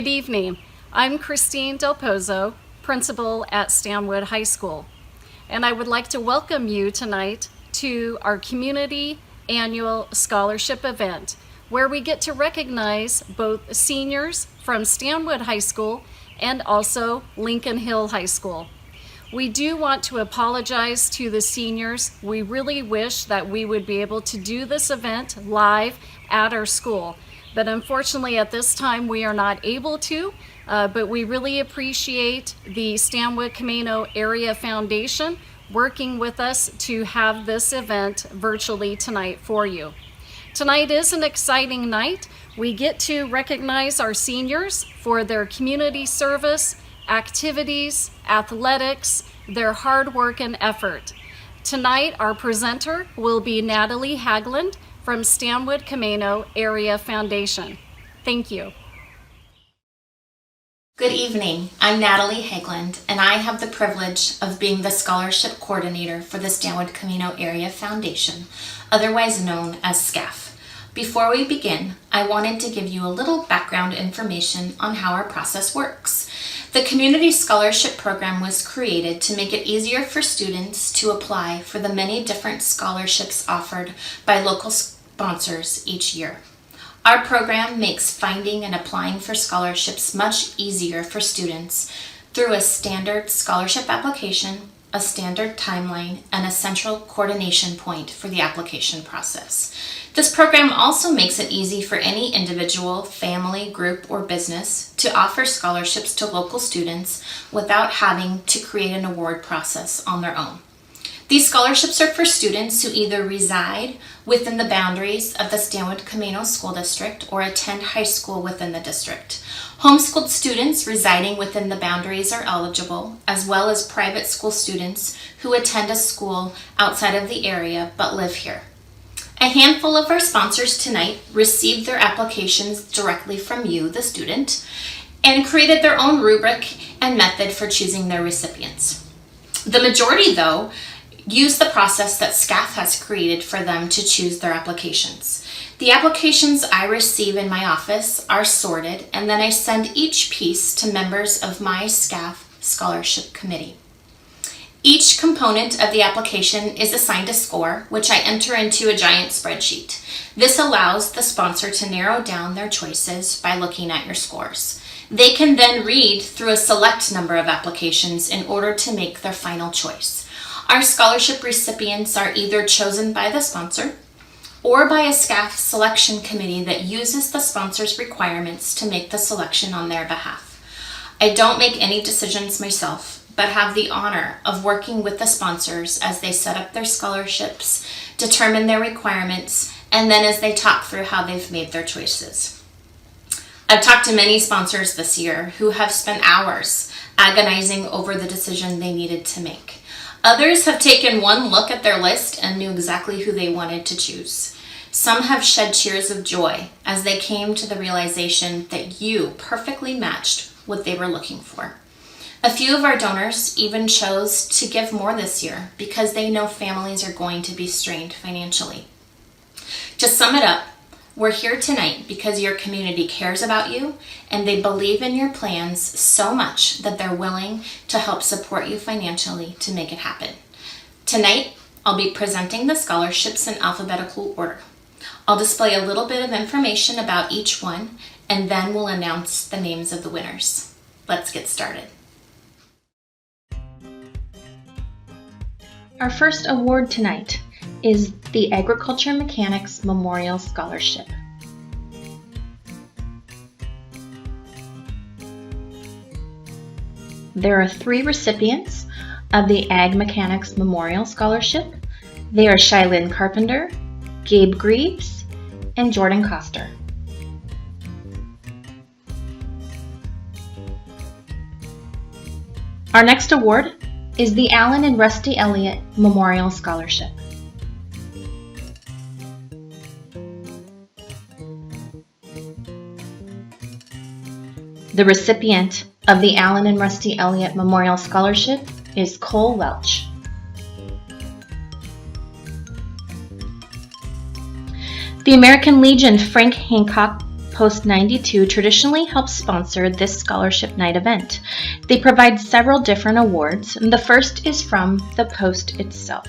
Good evening. I'm Christine Del Pozo, principal at Stanwood High School, and I would like to welcome you tonight to our community annual scholarship event, where we get to recognize both seniors from Stanwood High School and also Lincoln Hill High School. We do want to apologize to the seniors. We really wish that we would be able to do this event live at our school, but unfortunately at this time we are not able to, but we really appreciate the Stanwood Camano Area Foundation working with us to have this event virtually tonight for you. Tonight is an exciting night. We get to recognize our seniors for their community service, activities, athletics, their hard work and effort. Tonight, our presenter will be Natalie Hagland from Stanwood Camano Area Foundation. Thank you. Good evening. I'm Natalie Hagland, and I have the privilege of being the scholarship coordinator for the Stanwood Camano Area Foundation, otherwise known as SCAF. Before we begin, I wanted to give you a little background information on how our process works. The Community Scholarship Program was created to make it easier for students to apply for the many different scholarships offered by local sponsors each year. Our program makes finding and applying for scholarships much easier for students through a standard scholarship application, a standard timeline, and a central coordination point for the application process. This program also makes it easy for any individual, family, group, or business to offer scholarships to local students without having to create an award process on their own. These scholarships are for students who either reside within the boundaries of the Stanwood Camano School District or attend high school within the district. Homeschooled students residing within the boundaries are eligible, as well as private school students who attend a school outside of the area but live here. A handful of our sponsors tonight received their applications directly from you, the student, and created their own rubric and method for choosing their recipients. The majority, though, use the process that SCAF has created for them to choose their applications. The applications I receive in my office are sorted, and then I send each piece to members of my SCAF Scholarship Committee. Each component of the application is assigned a score, which I enter into a giant spreadsheet. This allows the sponsor to narrow down their choices by looking at your scores. They can then read through a select number of applications in order to make their final choice. Our scholarship recipients are either chosen by the sponsor or by a SCAF selection committee that uses the sponsor's requirements to make the selection on their behalf. I don't make any decisions myself, but have the honor of working with the sponsors as they set up their scholarships, determine their requirements, and then as they talk through how they've made their choices. I've talked to many sponsors this year who have spent hours agonizing over the decision they needed to make. Others have taken one look at their list and knew exactly who they wanted to choose. Some have shed tears of joy as they came to the realization that you perfectly matched what they were looking for. A few of our donors even chose to give more this year because they know families are going to be strained financially. To sum it up, we're here tonight because your community cares about you and they believe in your plans so much that they're willing to help support you financially to make it happen. Tonight, I'll be presenting the scholarships in alphabetical order. I'll display a little bit of information about each one and then we'll announce the names of the winners. Let's get started. Our first award tonight is the Agriculture Mechanics Memorial Scholarship. There are 3 recipients of the Ag Mechanics Memorial Scholarship. They are Shylin Carpenter, Gabe Greaves, and Jordan Coster. Our next award is the Alan and Rusty Elliott Memorial Scholarship. The recipient of the Alan and Rusty Elliott Memorial Scholarship is Cole Welch. The American Legion Frank Hancock Post 92 traditionally helps sponsor this scholarship night event. They provide several different awards, and the first is from the Post itself.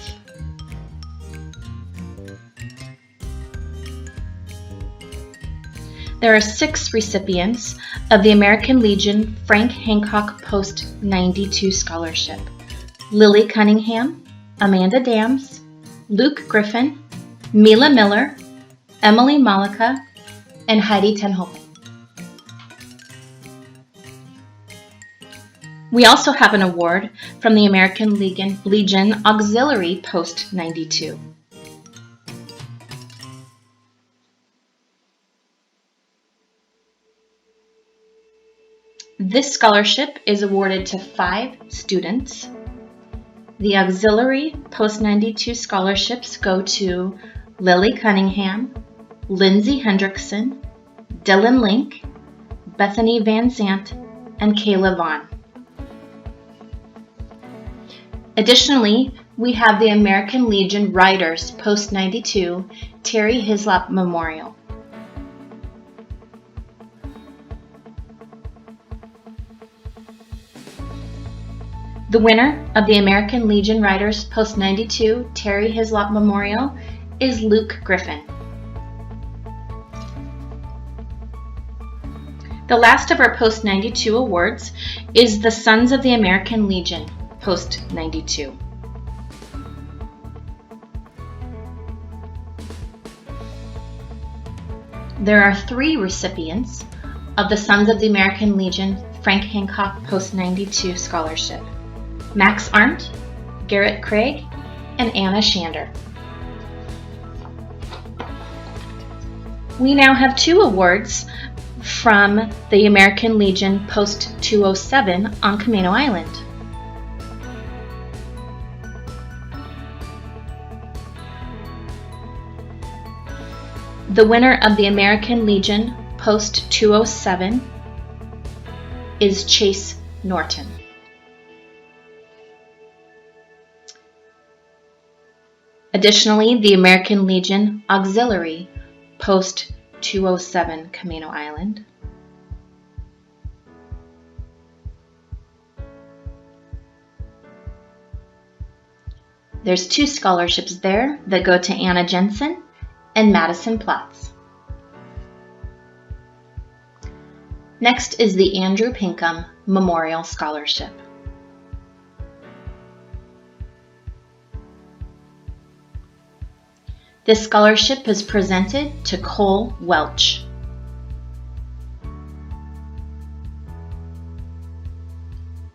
There are 6 recipients of the American Legion Frank Hancock Post 92 Scholarship: Lily Cunningham, Amanda Dams, Luke Griffin, Mila Miller, Emily Malika, and Heidi Tenhoven. We also have an award from the American Legion Auxiliary Post 92. This scholarship is awarded to 5 students. The Auxiliary Post 92 scholarships go to Lily Cunningham, Lindsay Hendrickson, Dylan Link, Bethany Van Zant, and Kayla Vaughn. Additionally, we have the American Legion Riders Post 92 Terry Hislop Memorial. The winner of the American Legion Riders Post 92 Terry Hislop Memorial is Luke Griffin. The last of our Post 92 awards is the Sons of the American Legion Post 92. There are 3 recipients of the Sons of the American Legion Frank Hancock Post 92 Scholarship: Max Arndt, Garrett Craig, and Anna Shander. We now have 2 awards from the American Legion Post 207 on Camino Island. The winner of the American Legion Post 207 is Chase Norton. Additionally, the American Legion Auxiliary Post 207 Camino Island. There's 2 scholarships there that go to Anna Jensen and Madison Platts. Next is the Andrew Pinkham Memorial Scholarship. This scholarship is presented to Cole Welch.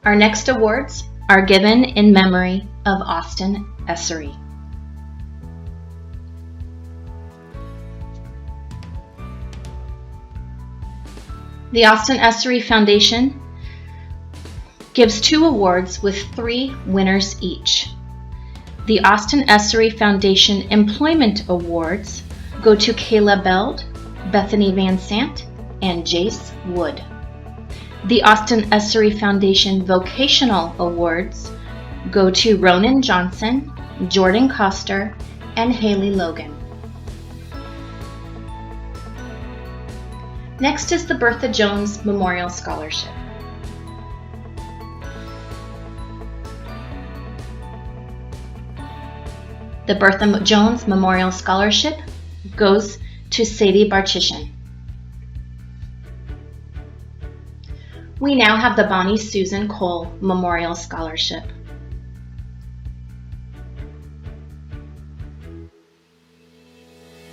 Our next awards are given in memory of Austin Essery. The Austin Essery Foundation gives 2 awards with 3 winners each. The Austin Essery Foundation Employment Awards go to Kayla Beld, Bethany Van Sant, and Jace Wood. The Austin Essery Foundation Vocational Awards go to Ronan Johnson, Jordan Coster, and Haley Logan. Next is the Bertha Jones Memorial Scholarship. The Bertha Jones Memorial Scholarship goes to Sadie Barchishan. We now have the Bonnie Susan Cole Memorial Scholarship.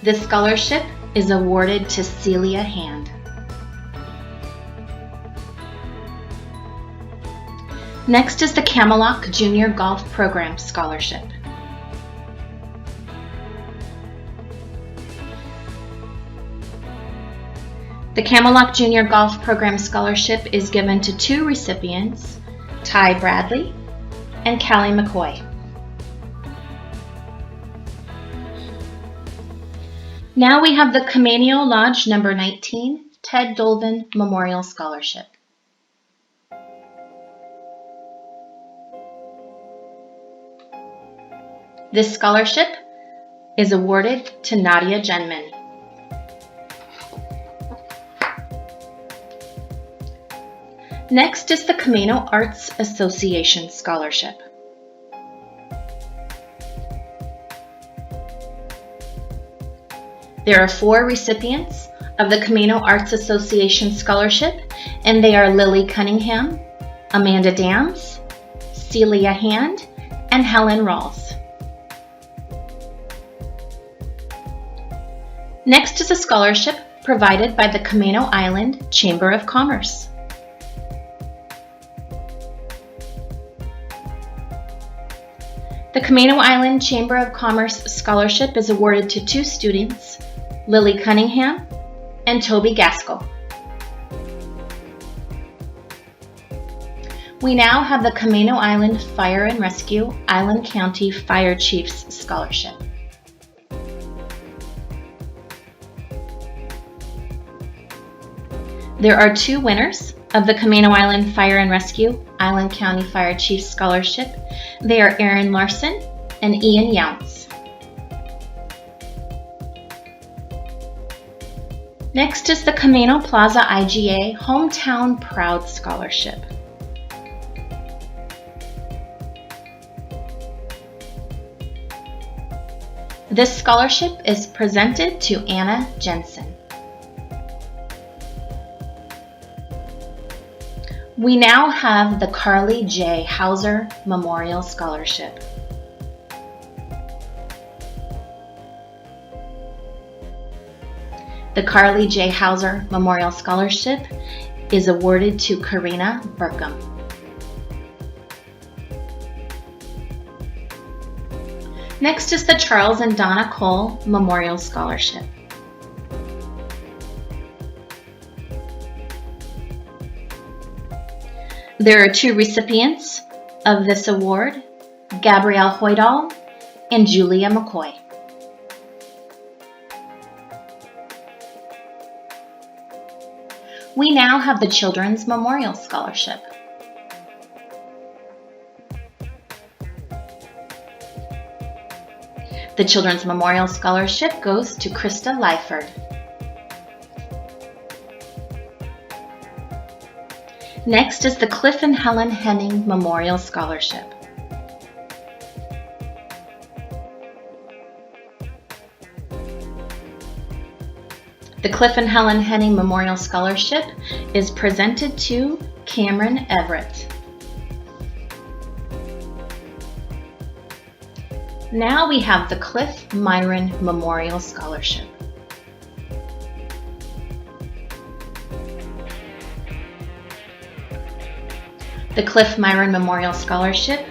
This scholarship is awarded to Celia Hand. Next is the Camelot Junior Golf Program Scholarship. The Camelot Junior Golf Program Scholarship is given to 2 recipients, Ty Bradley and Callie McCoy. Now we have the Camino Lodge number 19 Ted Dolvin Memorial Scholarship. This scholarship is awarded to Nadia Genman. Next is the Camino Arts Association Scholarship. There are 4 recipients of the Camino Arts Association Scholarship, and they are Lily Cunningham, Amanda Dams, Celia Hand, and Helen Rawls. Next is a scholarship provided by the Camino Island Chamber of Commerce. The Camino Island Chamber of Commerce Scholarship is awarded to 2 students, Lily Cunningham and Toby Gaskell. We now have the Camino Island Fire and Rescue Island County Fire Chiefs Scholarship. There are 2 winners of the Camino Island Fire and Rescue Island County Fire Chiefs Scholarship. They are Aaron Larson and Ian Younts. Next is the Camino Plaza IGA Hometown Proud Scholarship. This scholarship is presented to Anna Jensen. We now have the Carly J. Hauser Memorial Scholarship. The Carly J. Hauser Memorial Scholarship is awarded to Karina Burkham. Next is the Charles and Donna Cole Memorial Scholarship. There are 2 recipients of this award, Gabrielle Hoydal and Julia McCoy. We now have the Children's Memorial Scholarship. The Children's Memorial Scholarship goes to Krista Lyford. Next is the Cliff and Helen Henning Memorial Scholarship. The Cliff and Helen Henning Memorial Scholarship is presented to Cameron Everett. Now we have the Cliff Myron Memorial Scholarship. The Cliff Myron Memorial Scholarship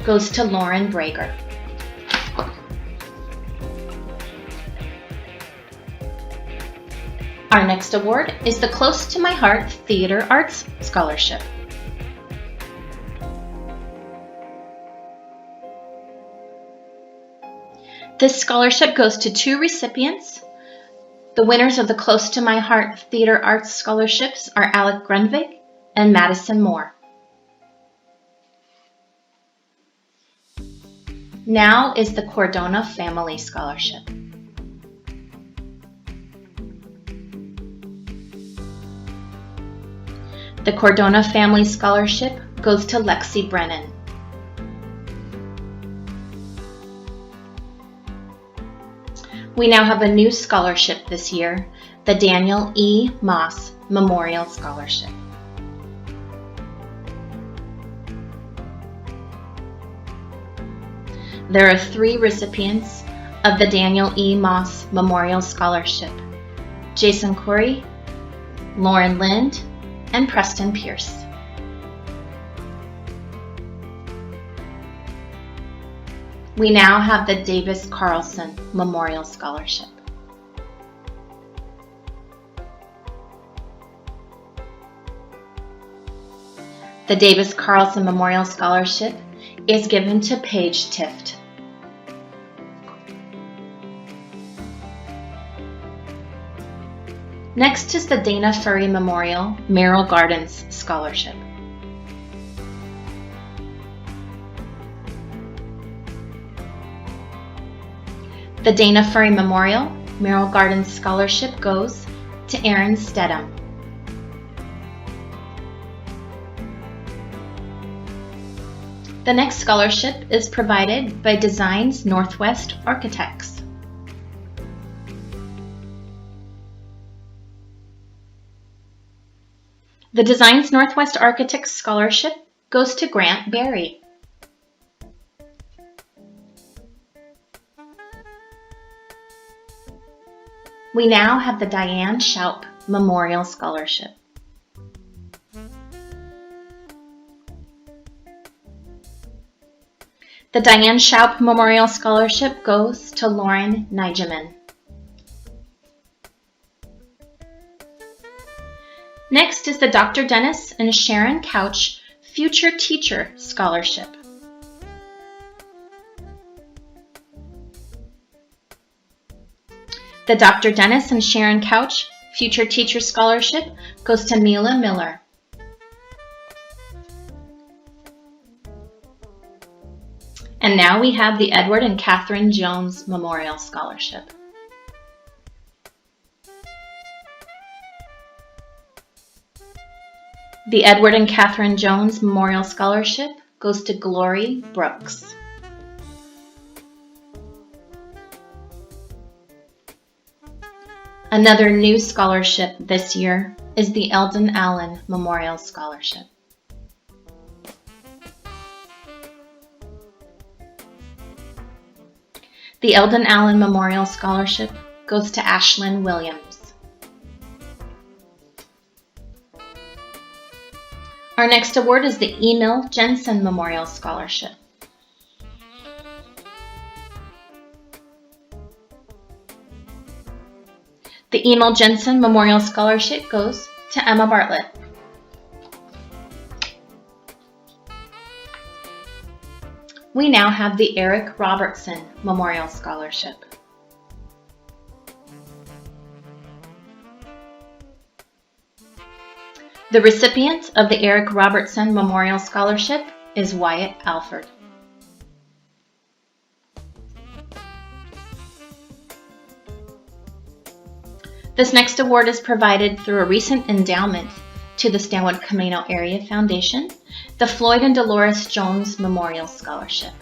goes to Lauren Brager. Our next award is the Close to My Heart Theater Arts Scholarship. This scholarship goes to 2 recipients. The winners of the Close to My Heart Theater Arts Scholarships are Alec Grunvig and Madison Moore. Now is the Cordona Family Scholarship. The Cordona Family Scholarship goes to Lexi Brennan. We now have a new scholarship this year, the Daniel E. Moss Memorial Scholarship. There are 3 recipients of the Daniel E. Moss Memorial Scholarship: Jason Corey, Lauren Lind, and Preston Pierce. We now have the Davis Carlson Memorial Scholarship. The Davis Carlson Memorial Scholarship is given to Paige Tift. Next is the Dana Furry Memorial Merrill Gardens Scholarship. The Dana Furry Memorial Merrill Gardens Scholarship goes to Aaron Stedham. The next scholarship is provided by Designs Northwest Architects. The Designs Northwest Architects Scholarship goes to Grant Berry. We now have the Diane Schaup Memorial Scholarship. The Diane Schaup Memorial Scholarship goes to Lauren Nigeman. Next is the Dr. Dennis and Sharon Couch Future Teacher Scholarship. The Dr. Dennis and Sharon Couch Future Teacher Scholarship goes to Mila Miller. And now we have the Edward and Catherine Jones Memorial Scholarship. The Edward and Catherine Jones Memorial Scholarship goes to Glory Brooks. Another new scholarship this year is the Eldon Allen Memorial Scholarship. The Eldon Allen Memorial Scholarship goes to Ashlyn Williams. Our next award is the Emil Jensen Memorial Scholarship. The Emil Jensen Memorial Scholarship goes to Emma Bartlett. We now have the Eric Robertson Memorial Scholarship. The recipient of the Eric Robertson Memorial Scholarship is Wyatt Alford. This next award is provided through a recent endowment to the Stanwood Camino Area Foundation, the Floyd and Dolores Jones Memorial Scholarship.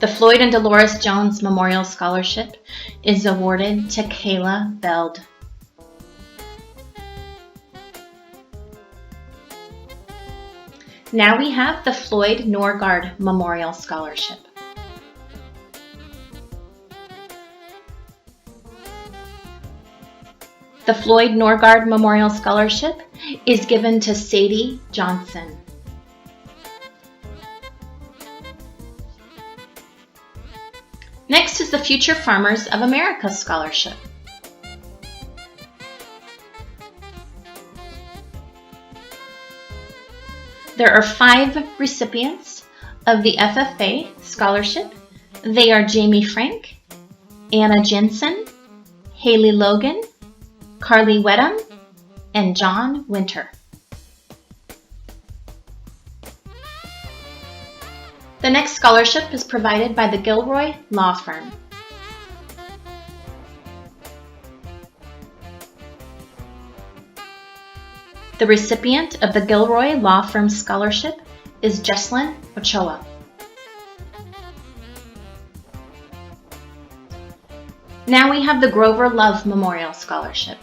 The Floyd and Dolores Jones Memorial Scholarship is awarded to Kayla Beld. Now we have the Floyd Norgard Memorial Scholarship. The Floyd Norgard Memorial Scholarship is given to Sadie Johnson. Next is the Future Farmers of America Scholarship. There are 5 recipients of the FFA Scholarship. They are Jamie Frank, Anna Jensen, Haley Logan, Carly Wedham, and John Winter. The next scholarship is provided by the Gilroy Law Firm. The recipient of the Gilroy Law Firm Scholarship is Jesslyn Ochoa. Now we have the Grover Love Memorial Scholarship.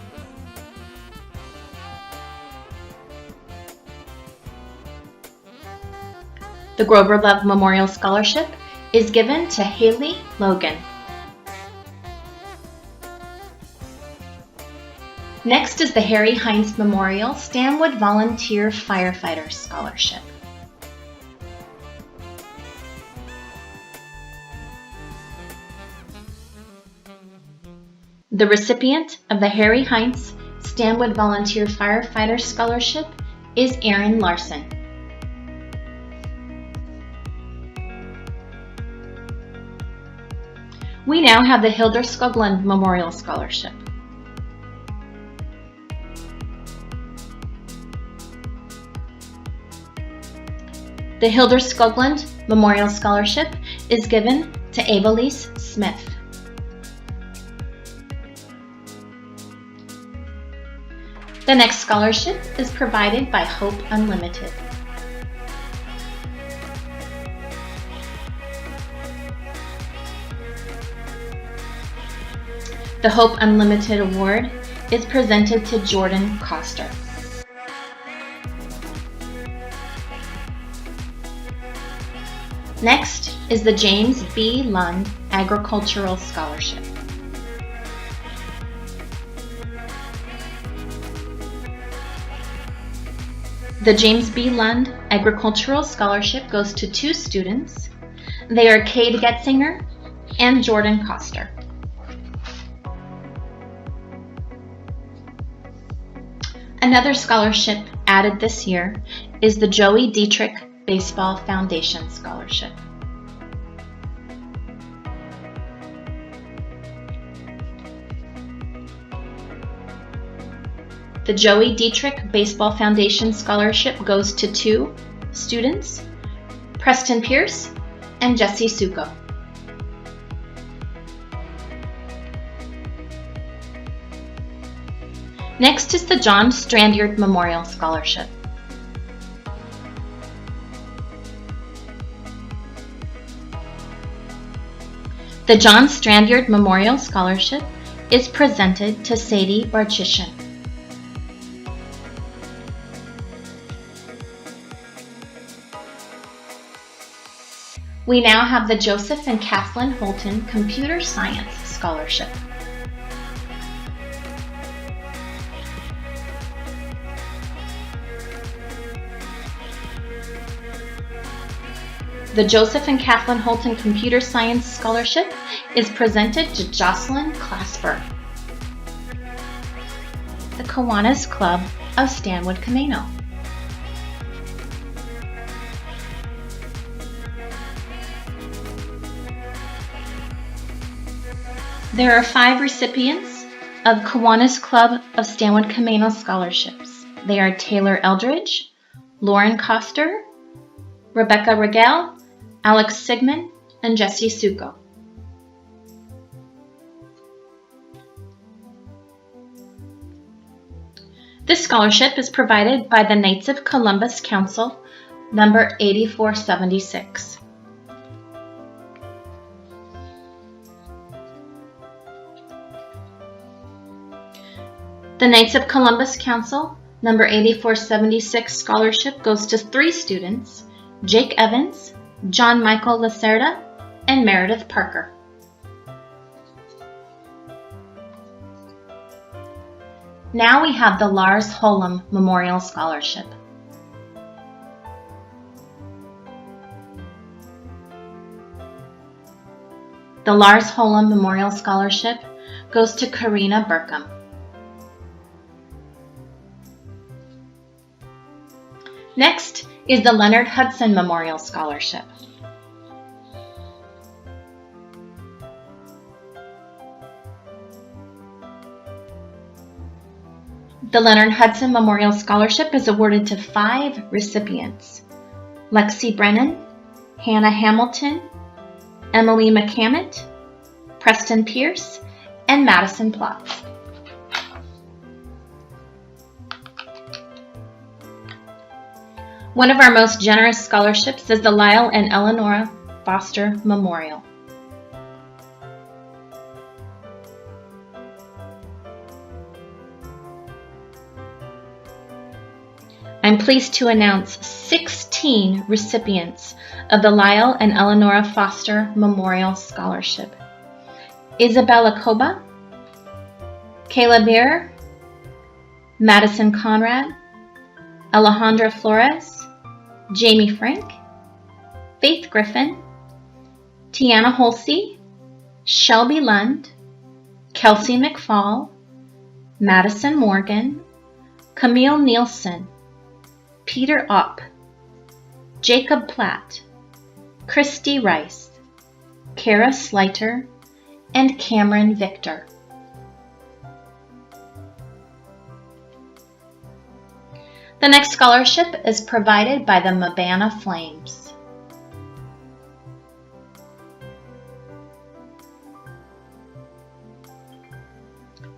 The Grover Love Memorial Scholarship is given to Haley Logan. Next is the Harry Heinz Memorial Stanwood Volunteer Firefighter Scholarship. The recipient of the Harry Heinz Stanwood Volunteer Firefighter Scholarship is Erin Larson. We now have the Hildur Skoglund Memorial Scholarship. The Hildur Skoglund Memorial Scholarship is given to Avalise Smith. The The next scholarship is provided by Hope Unlimited. The Hope Unlimited Award is presented to Jordan Coster. Next is the James B. Lund Agricultural Scholarship. The James B. Lund Agricultural Scholarship goes to 2 students. They are Cade Getzinger and Jordan Coster. Another scholarship added this year is the Joey Dietrich Baseball Foundation Scholarship. The Joey Dietrich Baseball Foundation Scholarship goes to 2 students, Preston Pierce and Jesse Suko. Next is the John Strandyard Memorial Scholarship. The John Strandyard Memorial Scholarship is presented to Sadie Barchishan. We now have the Joseph and Kathleen Holton Computer Science Scholarship. The Joseph and Kathleen Holton Computer Science Scholarship is presented to Jocelyn Clasper. The Kiwanis Club of Stanwood Camano. There are 5 recipients of Kiwanis Club of Stanwood Camano scholarships. They are Taylor Eldridge, Lauren Coster, Rebecca Regel, Alex Sigmund, and Jesse Suko. This scholarship is provided by the Knights of Columbus Council, number 8476. The Knights of Columbus Council, number 8476 scholarship goes to 3 students, Jake Evans, John Michael Lacerda, and Meredith Parker. Now we have the Lars Holm Memorial Scholarship. The Lars Holm Memorial Scholarship goes to Karina Burkham. Next is the Leonard Hudson Memorial Scholarship. The Leonard Hudson Memorial Scholarship is awarded to 5 recipients: Lexi Brennan, Hannah Hamilton, Emily McCammett, Preston Pierce, and Madison Plotz. One of our most generous scholarships is the Lyle and Eleonora Foster Memorial. I'm pleased to announce 16 recipients of the Lyle and Eleonora Foster Memorial Scholarship: Isabella Koba, Kayla Beer, Madison Conrad, Alejandra Flores, Jamie Frank, Faith Griffin, Tiana Holsey, Shelby Lund, Kelsey McFall, Madison Morgan, Camille Nielsen, Peter Opp, Jacob Platt, Christy Rice, Kara Sleiter, and Cameron Victor. The next scholarship is provided by the Mabana Flames.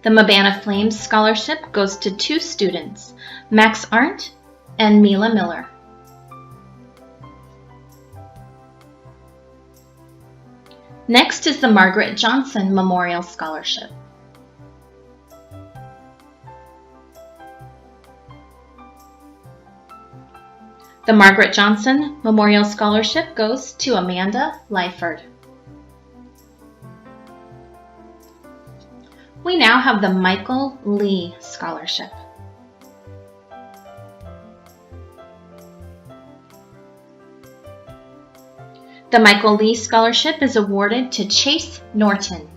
The Mabana Flames Scholarship goes to 2 students, Max Arndt and Mila Miller. Next is the Margaret Johnson Memorial Scholarship. The Margaret Johnson Memorial Scholarship goes to Amanda Lyford. We now have the Michael Lee Scholarship. The Michael Lee Scholarship is awarded to Chase Norton.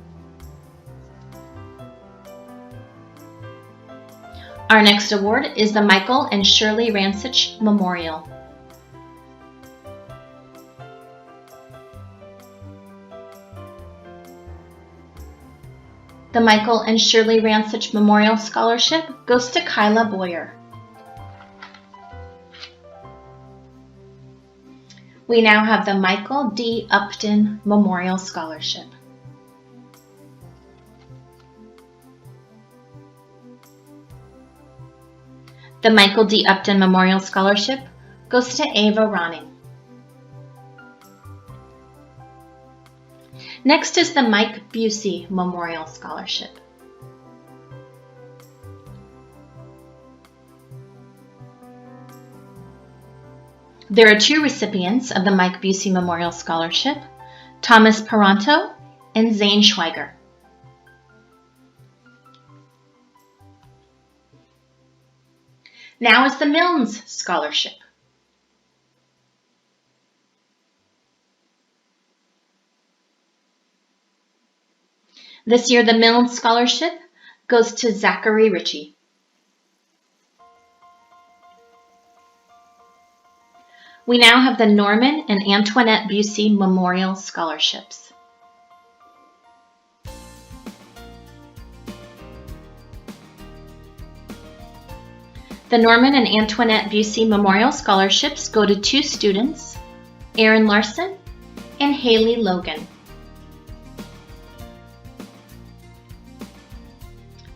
Our next award is the Michael and Shirley Rancich Memorial. The Michael and Shirley Rancich Memorial Scholarship goes to Kyla Boyer. We now have the Michael D. Upton Memorial Scholarship. The Michael D. Upton Memorial Scholarship goes to Ava Ronning. Next is the Mike Busey Memorial Scholarship. There are 2 recipients of the Mike Busey Memorial Scholarship, Thomas Paranto and Zane Schweiger. Now is the Milnes Scholarship. This year, the Milnes Scholarship goes to Zachary Ritchie. We now have the Norman and Antoinette Busey Memorial Scholarships. The Norman and Antoinette Busey Memorial Scholarships go to 2 students, Aaron Larson and Haley Logan.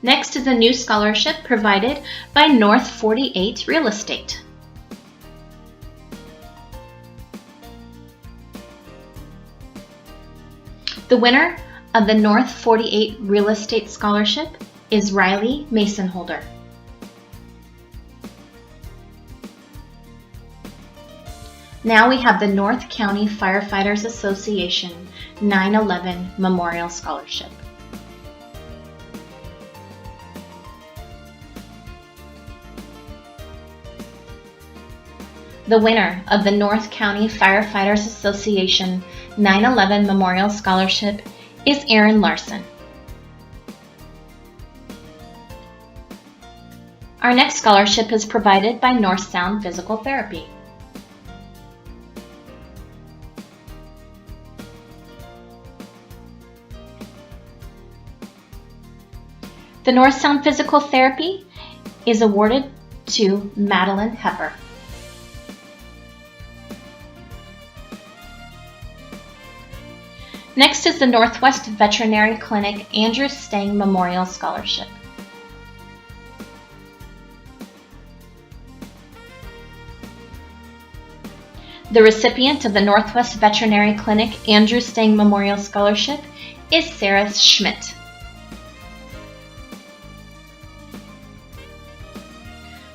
Next is a new scholarship provided by North 48 Real Estate. The winner of the North 48 Real Estate Scholarship is Riley Masonholder. Now we have the North County Firefighters Association 9/11 Memorial Scholarship. The winner of the North County Firefighters Association 9/11 Memorial Scholarship is Aaron Larson. Our next scholarship is provided by North Sound Physical Therapy. The North Sound Physical Therapy is awarded to Madeline Hepper. Next is the Northwest Veterinary Clinic Andrew Stang Memorial Scholarship. The recipient of the Northwest Veterinary Clinic Andrew Stang Memorial Scholarship is Sarah Schmidt.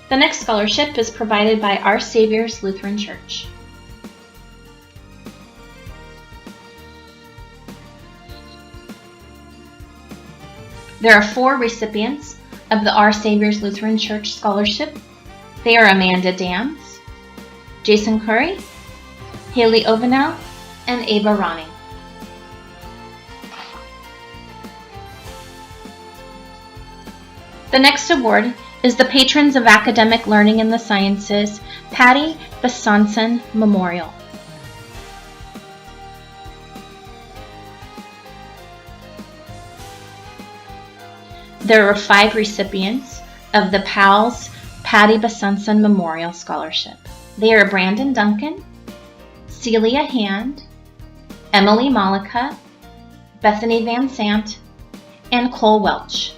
The next scholarship is provided by Our Savior's Lutheran Church. There are 4 recipients of the Our Savior's Lutheran Church Scholarship. They are Amanda Dams, Jason Curry, Haley Ovenow, and Ava Ronning. The next award is the Patrons of Academic Learning in the Sciences Patty Besanson Memorial. There are 5 recipients of the PALS Patty Besanson Memorial Scholarship. They are Brandon Duncan, Celia Hand, Emily Malika, Bethany Van Sant, and Cole Welch.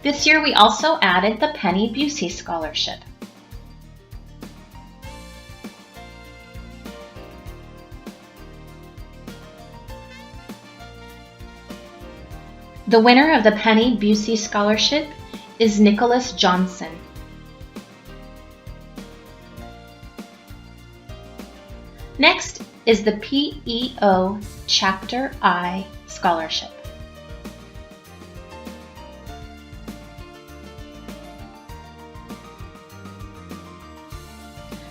This year we also added the Penny Busey Scholarship. The winner of the Penny Busey Scholarship is Nicholas Johnson. Next is the PEO Chapter I Scholarship.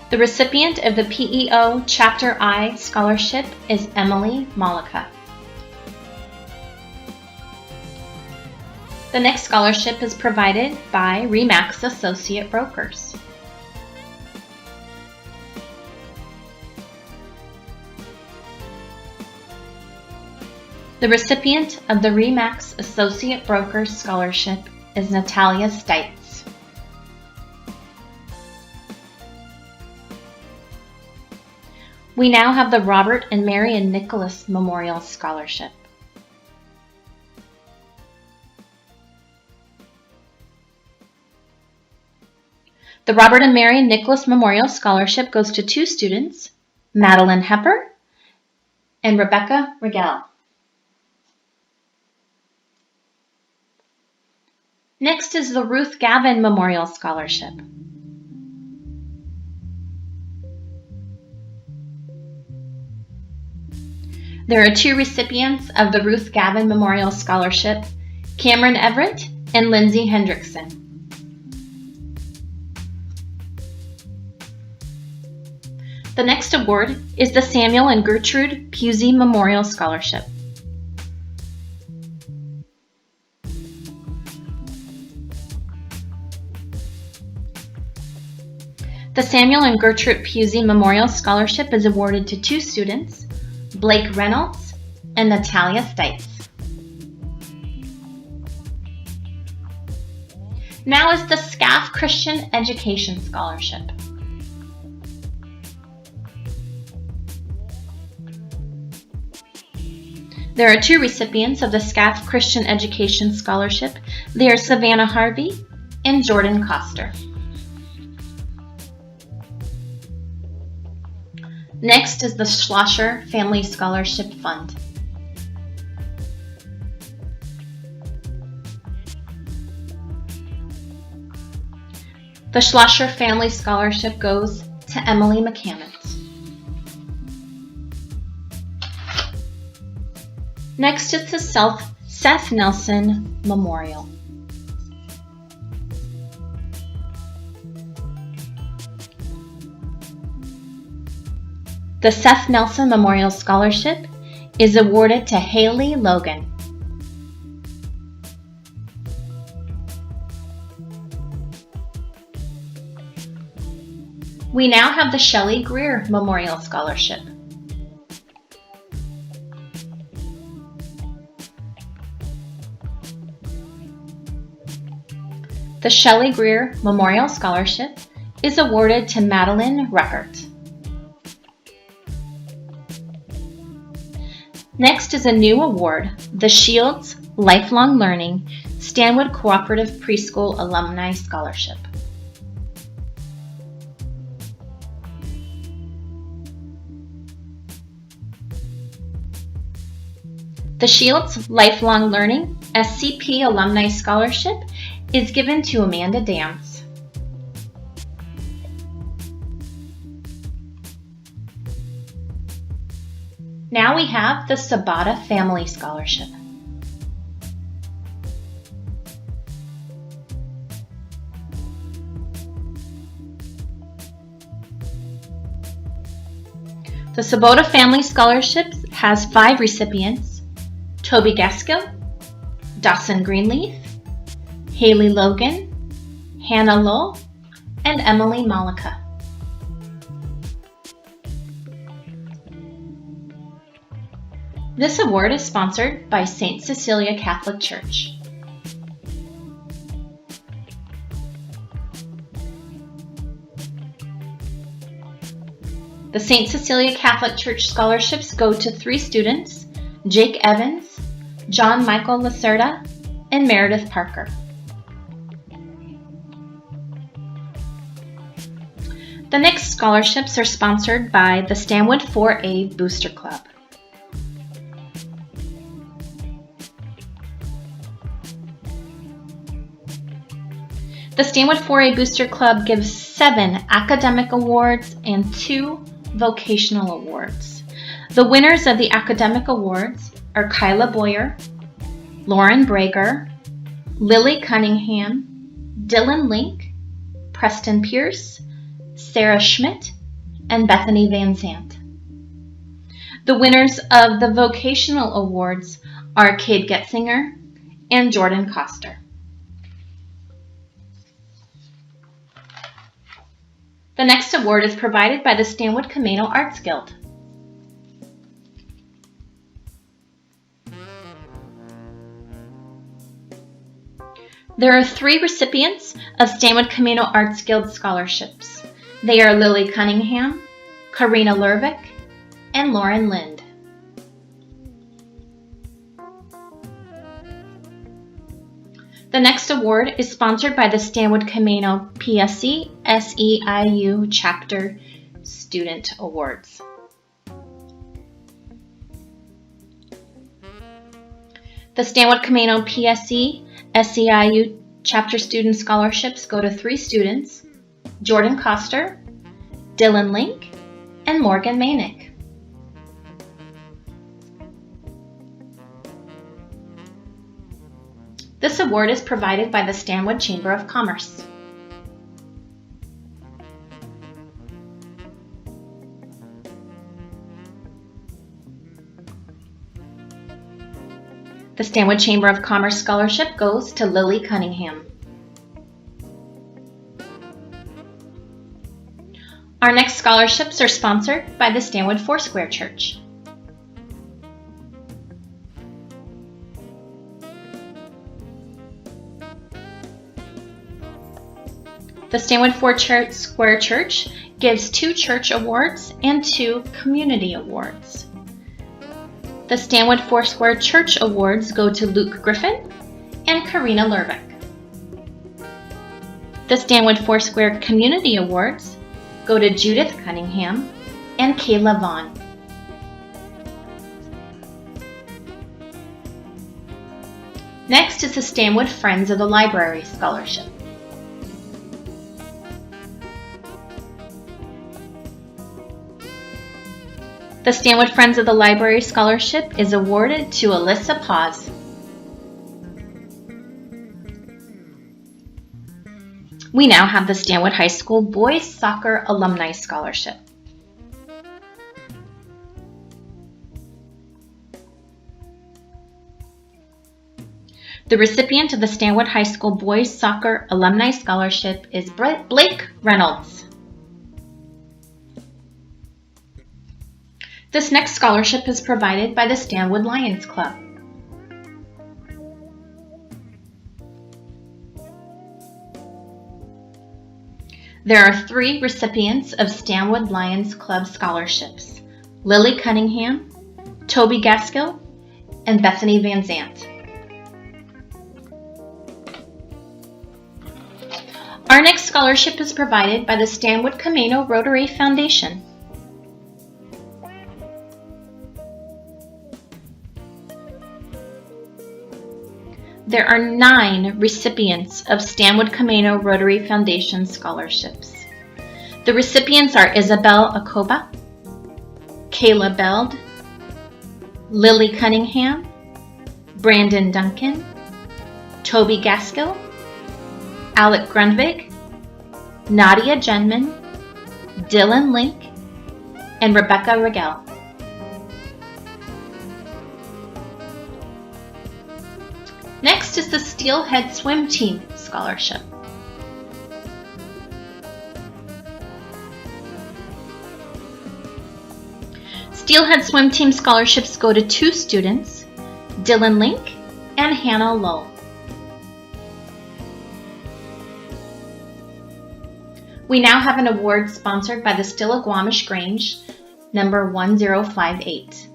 The recipient of the PEO Chapter I Scholarship is Emily Malika. The next scholarship is provided by RE/MAX Associate Brokers. The recipient of the RE/MAX Associate Brokers Scholarship is Natalia Stites. We now have the Robert and Marion Nicholas Memorial Scholarship. The Robert and Marion Nicholas Memorial Scholarship goes to two students, Madeline Hepper and Rebecca Rigel. Next is the Ruth Gavin Memorial Scholarship. There are two recipients of the Ruth Gavin Memorial Scholarship, Cameron Everett and Lindsay Hendrickson. The next award is the Samuel and Gertrude Pusey Memorial Scholarship. The Samuel and Gertrude Pusey Memorial Scholarship is awarded to two students, Blake Reynolds and Natalia Stites. Now is the SCAF Christian Education Scholarship. There are two recipients of the SCAF Christian Education Scholarship. They are Savannah Harvey and Jordan Coster. Next is the Schlosser Family Scholarship Fund. The Schlosser Family Scholarship goes to Emily McCammons. Next is the Seth Nelson Memorial. The Seth Nelson Memorial Scholarship is awarded to Haley Logan. We now have the Shelley Greer Memorial Scholarship. The Shelley Greer Memorial Scholarship is awarded to Madeline Reckert. Next is a new award, the Shields Lifelong Learning Stanwood Cooperative Preschool Alumni Scholarship. The Shields Lifelong Learning SCP Alumni Scholarship is given to Amanda Dams. Now we have the Sabata Family Scholarship. The Sabota Family Scholarship has 5 recipients: Toby Gaskill, Dawson Greenleaf, Haley Logan, Hannah Lowell, and Emily Malika. This award is sponsored by St. Cecilia Catholic Church. The St. Cecilia Catholic Church scholarships go to 3 students, Jake Evans, John Michael Lacerda, and Meredith Parker. The next scholarships are sponsored by the Stanwood 4A Booster Club. The Stanwood 4A Booster Club gives 7 academic awards and 2 vocational awards. The winners of the academic awards are Kyla Boyer, Lauren Brager, Lily Cunningham, Dylan Link, Preston Pierce, Sarah Schmidt, and Bethany Van Zandt. The winners of the vocational awards are Cade Getzinger and Jordan Coster. The next award is provided by the Stanwood Camano Arts Guild. There are 3 recipients of Stanwood Camano Arts Guild scholarships. They are Lily Cunningham, Karina Lervick, and Lauren Lind. The next award is sponsored by the Stanwood Camano PSC SEIU Chapter Student Awards. The Stanwood Camano PSC SEIU Chapter Student Scholarships go to 3 students, Jordan Coster, Dylan Link, and Morgan Manick. This award is provided by the Stanwood Chamber of Commerce. The Stanwood Chamber of Commerce Scholarship goes to Lily Cunningham. Our next scholarships are sponsored by the Stanwood Foursquare Church. The Stanwood Foursquare Church gives 2 church awards and 2 community awards. The Stanwood Foursquare Church Awards go to Luke Griffin and Karina Lervick. The Stanwood Foursquare Community Awards go to Judith Cunningham and Kayla Vaughn. Next is the Stanwood Friends of the Library Scholarship. The Stanwood Friends of the Library Scholarship is awarded to Alyssa Paz. We now have the Stanwood High School Boys Soccer Alumni Scholarship. The recipient of the Stanwood High School Boys Soccer Alumni Scholarship is Blake Reynolds. This next scholarship is provided by the Stanwood Lions Club. There are 3 recipients of Stanwood Lions Club scholarships: Lily Cunningham, Toby Gaskill, and Bethany Van Zandt. Our next scholarship is provided by the Stanwood Camano Rotary Foundation. There are 9 recipients of Stanwood Camano Rotary Foundation scholarships. The recipients are Isabel Akoba, Kayla Beld, Lily Cunningham, Brandon Duncan, Toby Gaskill, Alec Grundvig, Nadia Genman, Dylan Link, and Rebecca Rigel. Next is the Steelhead Swim Team Scholarship. Steelhead Swim Team scholarships go to 2 students, Dylan Link and Hannah Lull. We now have an award sponsored by the Stillaguamish Grange, number 1058.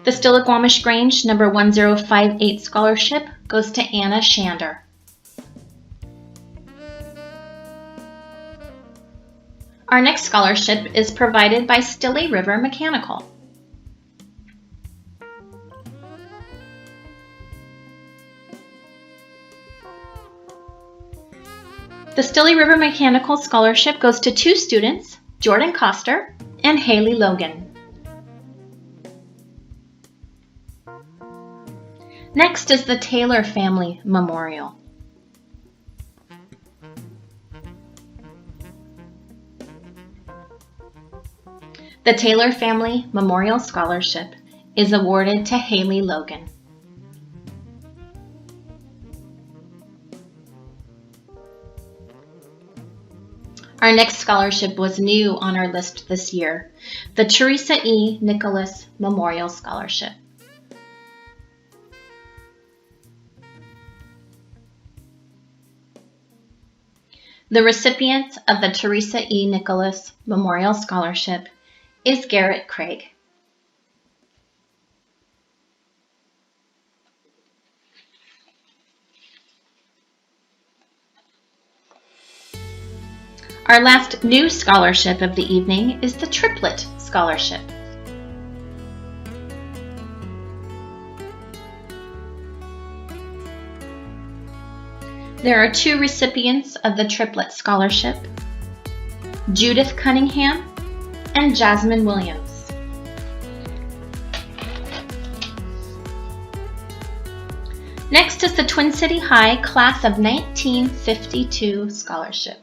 The Stillaguamish Grange number 1058 scholarship goes to Anna Shander. Our next scholarship is provided by Stille River Mechanical. The Stille River Mechanical Scholarship goes to two students, Jordan Coster and Haley Logan. Next is the Taylor Family Memorial. The Taylor Family Memorial Scholarship is awarded to Haley Logan. Our next scholarship was new on our list this year, the Teresa E. Nicholas Memorial Scholarship. The recipient of the Teresa E. Nicholas Memorial Scholarship is Garrett Craig. Our last new scholarship of the evening is the Triplet Scholarship. There are two recipients of the Triplet Scholarship, Judith Cunningham and Jasmine Williams. Next is the Twin City High Class of 1952 Scholarship.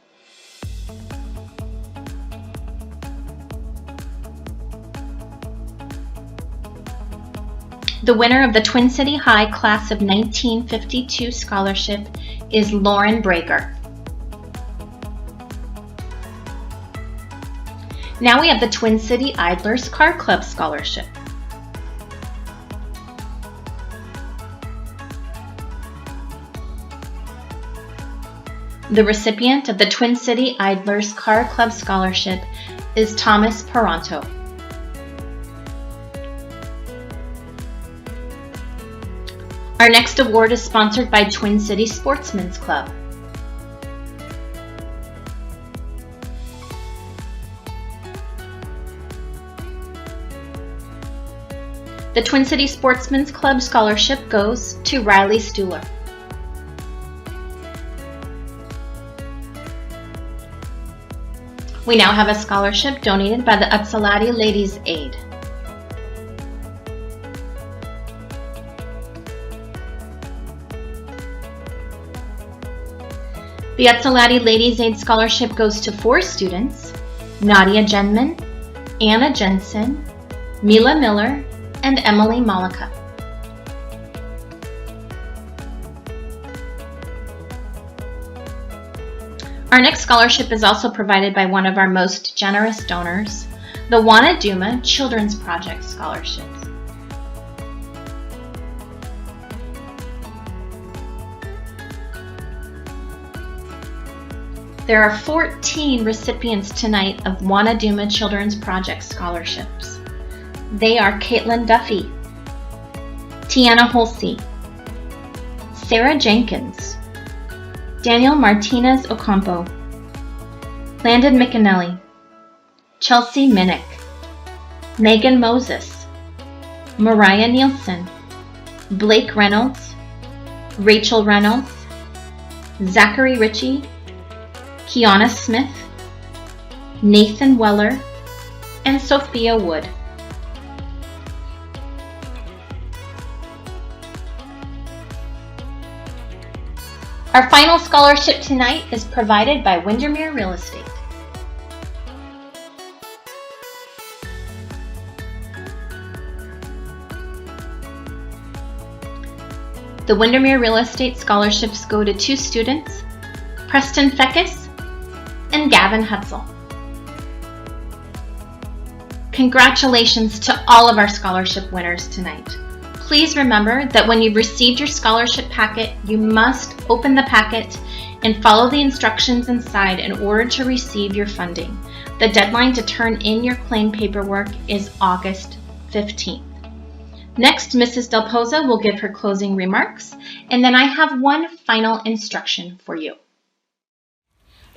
The winner of the Twin City High Class of 1952 Scholarship is Lauren Brager. Now we have the Twin City Idlers Car Club Scholarship. The recipient of the Twin City Idlers Car Club Scholarship is Thomas Paronto. Our next award is sponsored by Twin City Sportsman's Club. The Twin City Sportsman's Club Scholarship goes to Riley Stuhler. We now have a scholarship donated by the Ypsilanti Ladies Aid. The Ypsilanti Ladies Aid Scholarship goes to four students, Nadia Jenman, Anna Jensen, Mila Miller, and Emily Malika. Our next scholarship is also provided by one of our most generous donors, the Wanaduma Children's Project Scholarships. There are 14 recipients tonight of Wanaduma Children's Project Scholarships. They are Caitlin Duffy, Tiana Holsey, Sarah Jenkins, Daniel Martinez Ocampo, Landon McAnally, Chelsea Minnick, Megan Moses, Mariah Nielsen, Blake Reynolds, Rachel Reynolds, Zachary Ritchie, Kiana Smith, Nathan Weller, and Sophia Wood. Our final scholarship tonight is provided by Windermere Real Estate. The Windermere Real Estate scholarships go to two students, Preston Feckus and Gavin Hutzel. Congratulations to all of our scholarship winners tonight. Please remember that when you've received your scholarship packet, you must open the packet and follow the instructions inside in order to receive your funding. The deadline to turn in your claim paperwork is August 15th. Next, Mrs. Del Pozo will give her closing remarks, and then I have one final instruction for you.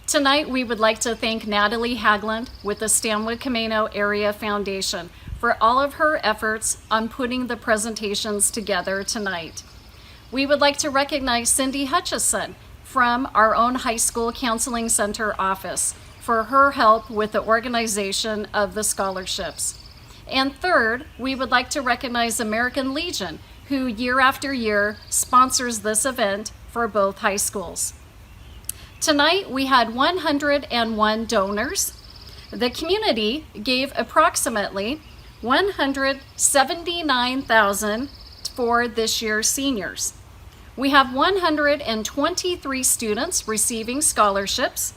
Tonight, we would like to thank Natalie Hagland with the Stanwood Camino Area Foundation for all of her efforts on putting the presentations together tonight. We would like to recognize Cindy Hutchison from our own high school counseling center office for her help with the organization of the scholarships. And third, we would like to recognize American Legion, who year after year sponsors this event for both high schools. Tonight, we had 101 donors. The community gave approximately $179,000 for this year's seniors. We have 123 students receiving scholarships,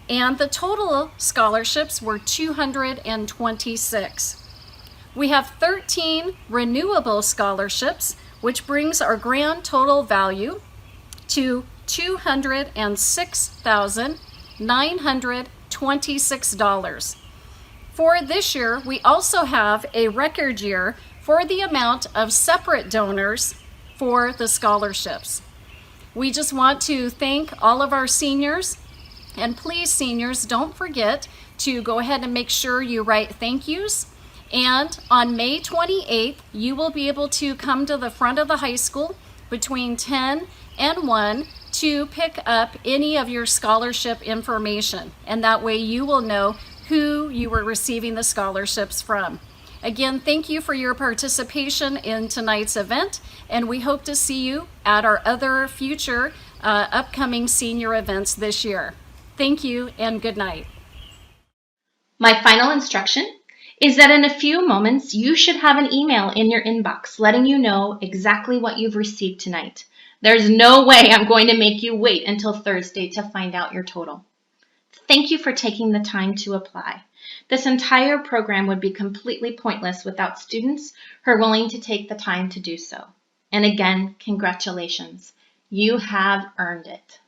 and the total scholarships were 226. We have 13 renewable scholarships, which brings our grand total value to $206,926. For this year, we also have a record year for the amount of separate donors for the scholarships. We just want to thank all of our seniors, and please, seniors, don't forget to go ahead and make sure you write thank yous. And on May 28th, you will be able to come to the front of the high school between 10 and 1 to pick up any of your scholarship information. And that way you will know who you were receiving the scholarships from. Again, thank you for your participation in tonight's event, and we hope to see you at our other future upcoming senior events this year. Thank you and good night. My final instruction is that in a few moments you should have an email in your inbox letting you know exactly what you've received tonight. There's no way I'm going to make you wait until Thursday to find out your total. Thank you for taking the time to apply. This entire program would be completely pointless without students who are willing to take the time to do so. And again, congratulations. You have earned it.